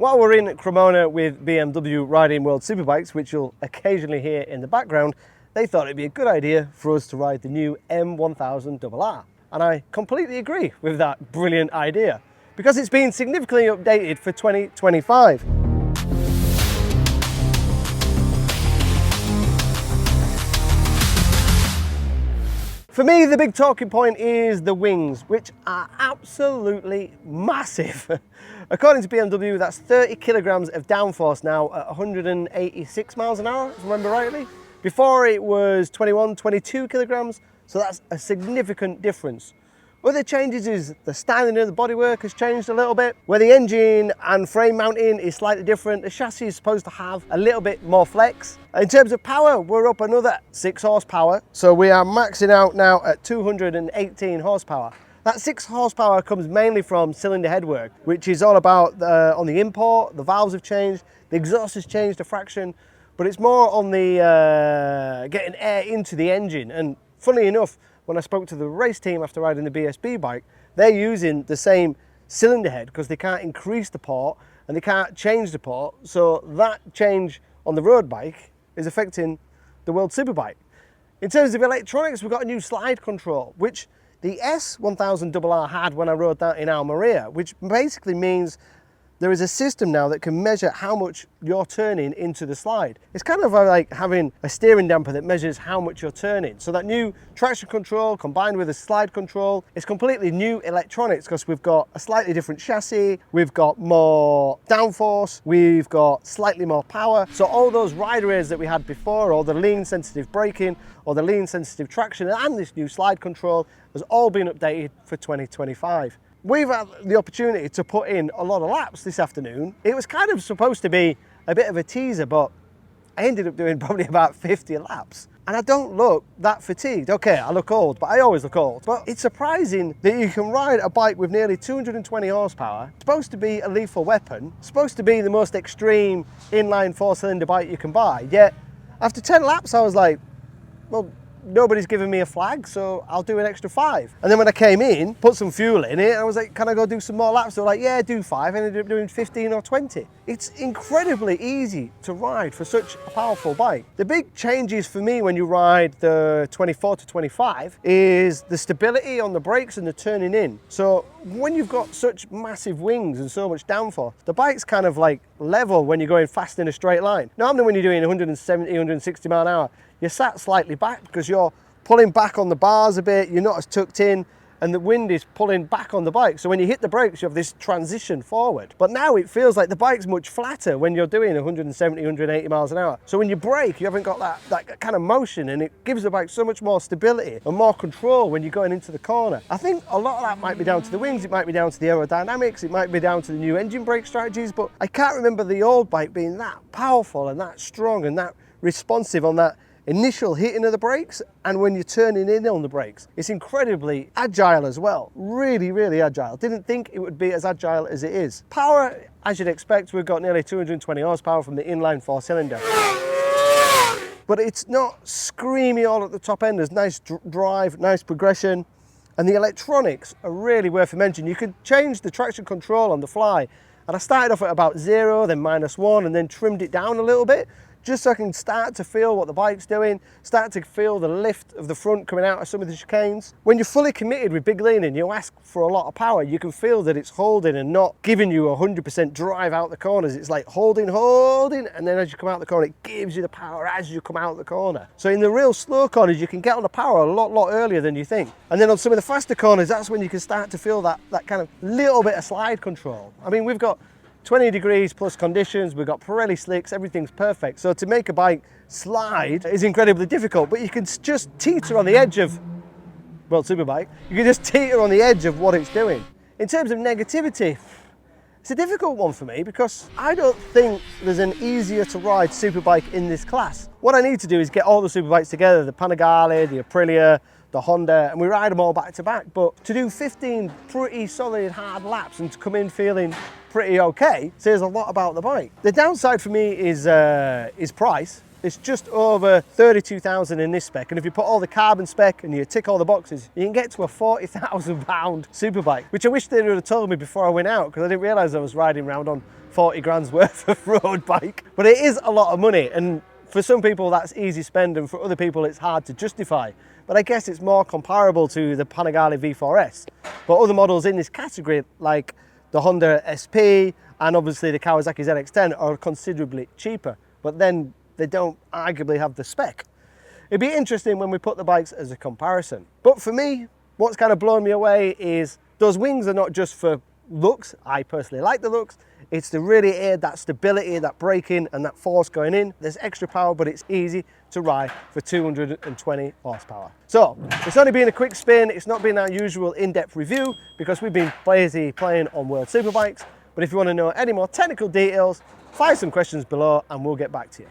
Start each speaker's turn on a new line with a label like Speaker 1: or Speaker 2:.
Speaker 1: While we're in Cremona with BMW riding World Superbikes, which you'll occasionally hear in the background, they thought it'd be a good idea for us to ride the new M1000RR. And I completely agree with that brilliant idea, because it's been significantly updated for 2025. For me, the big talking point is the wings, which are absolutely massive. According to BMW, that's 30 kilograms of downforce now at 186 miles an hour, if I remember rightly. Before it was 21, 22 kilograms, so that's a significant difference. Other changes is the styling of the bodywork has changed a little bit, where the engine and frame mounting is slightly different. The chassis is supposed to have a little bit more flex. In terms of power, we're up another 6 horsepower. So we are maxing out now at 218 horsepower. That 6 horsepower comes mainly from cylinder head work, which is all about on the import. The valves have changed, the exhaust has changed a fraction, but it's more on the getting air into the engine. And funnily enough, when I spoke to the race team after riding the WSBK bike, they're using the same cylinder head because they can't increase the port and they can't change the port. So that change on the road bike is affecting the World Superbike. In terms of electronics, we've got a new slide control, which the S1000RR had when I rode that in Almeria, which basically means there is a system now that can measure how much you're turning into the slide. It's kind of like having a steering damper that measures how much you're turning. So that new traction control combined with a slide control is completely new electronics, because we've got a slightly different chassis, we've got more downforce, we've got slightly more power. So all those rider aids that we had before, or the lean sensitive braking, or the lean sensitive traction, and this new slide control has all been updated for 2025. We've had the opportunity to put in a lot of laps this afternoon. It was kind of supposed to be a bit of a teaser, but I ended up doing probably about 50 laps. And I don't look that fatigued. Okay, I look old, but I always look old. But it's surprising that you can ride a bike with nearly 220 horsepower, supposed to be a lethal weapon, supposed to be the most extreme inline 4-cylinder bike you can buy. Yet, after 10 laps, I was like, well, nobody's given me a flag, so I'll do an extra 5. And then when I came in, put some fuel in it, I was like, can I go do some more laps? They were like, yeah, do 5. I ended up doing 15 or 20. It's incredibly easy to ride for such a powerful bike. The big changes for me when you ride the 24 to 25 is the stability on the brakes and the turning in. So when you've got such massive wings and so much downforce, the bike's kind of like level when you're going fast in a straight line. Normally when you're doing 170, 160 mile an hour, you're sat slightly back because you're pulling back on the bars a bit, you're not as tucked in, and the wind is pulling back on the bike. So when you hit the brakes, you have this transition forward. But now it feels like the bike's much flatter when you're doing 170, 180 miles an hour. So when you brake, you haven't got that kind of motion, and it gives the bike so much more stability and more control when you're going into the corner. I think a lot of that might be down to the wings, it might be down to the aerodynamics, it might be down to the new engine brake strategies, but I can't remember the old bike being that powerful and that strong and that responsive on that initial hitting of the brakes, and when you're turning in on the brakes. It's incredibly agile as well. Really, really agile. Didn't think it would be as agile as it is. Power, as you'd expect, we've got nearly 220 horsepower from the inline 4-cylinder. But it's not screamy all at the top end. There's nice drive, nice progression. And the electronics are really worth a mention. You can change the traction control on the fly. And I started off at about 0, then -1, and then trimmed it down a little bit, just so I can start to feel what the bike's doing, start to feel the lift of the front coming out of some of the chicanes. When you're fully committed with big leaning, you ask for a lot of power, you can feel that it's holding and not giving you 100% drive out the corners. It's like holding, and then as you come out the corner, it gives you the power as you come out the corner. So in the real slow corners, you can get on the power a lot earlier than you think. And then on some of the faster corners, that's when you can start to feel that kind of little bit of slide control. I mean, we've got 20 degrees plus conditions, we've got Pirelli slicks, everything's perfect. So to make a bike slide is incredibly difficult, but you can just teeter on the edge of, well, Superbike, you can just teeter on the edge of what it's doing. In terms of negativity, it's a difficult one for me because I don't think there's an easier to ride Superbike in this class. What I need to do is get all the Superbikes together, the Panigale, the Aprilia, the Honda, and we ride them all back to back. But to do 15 pretty solid hard laps and to come in feeling pretty okay says a lot about the bike. The downside for me is price. It's just over 32,000 in this spec, and if you put all the carbon spec and you tick all the boxes, you can get to a 40,000 pound Superbike, which I wish they would have told me before I went out, because I didn't realise I was riding around on 40 grand's worth of road bike. But it is a lot of money, and for some people that's easy spend, and for other people it's hard to justify. But I guess it's more comparable to the Panigale V4S. But other models in this category, like the Honda SP and obviously the Kawasaki ZX-10, are considerably cheaper, but then they don't arguably have the spec. It'd be interesting when we put the bikes as a comparison. But for me, what's kind of blown me away is those wings are not just for looks. I personally like the looks. It's to really aid that stability, that braking and that force going in. There's extra power, but it's easy to ride for 220 horsepower. So it's only been a quick spin. It's not been our usual in-depth review because we've been busy playing on World Superbikes. But if you want to know any more technical details, fire some questions below and we'll get back to you.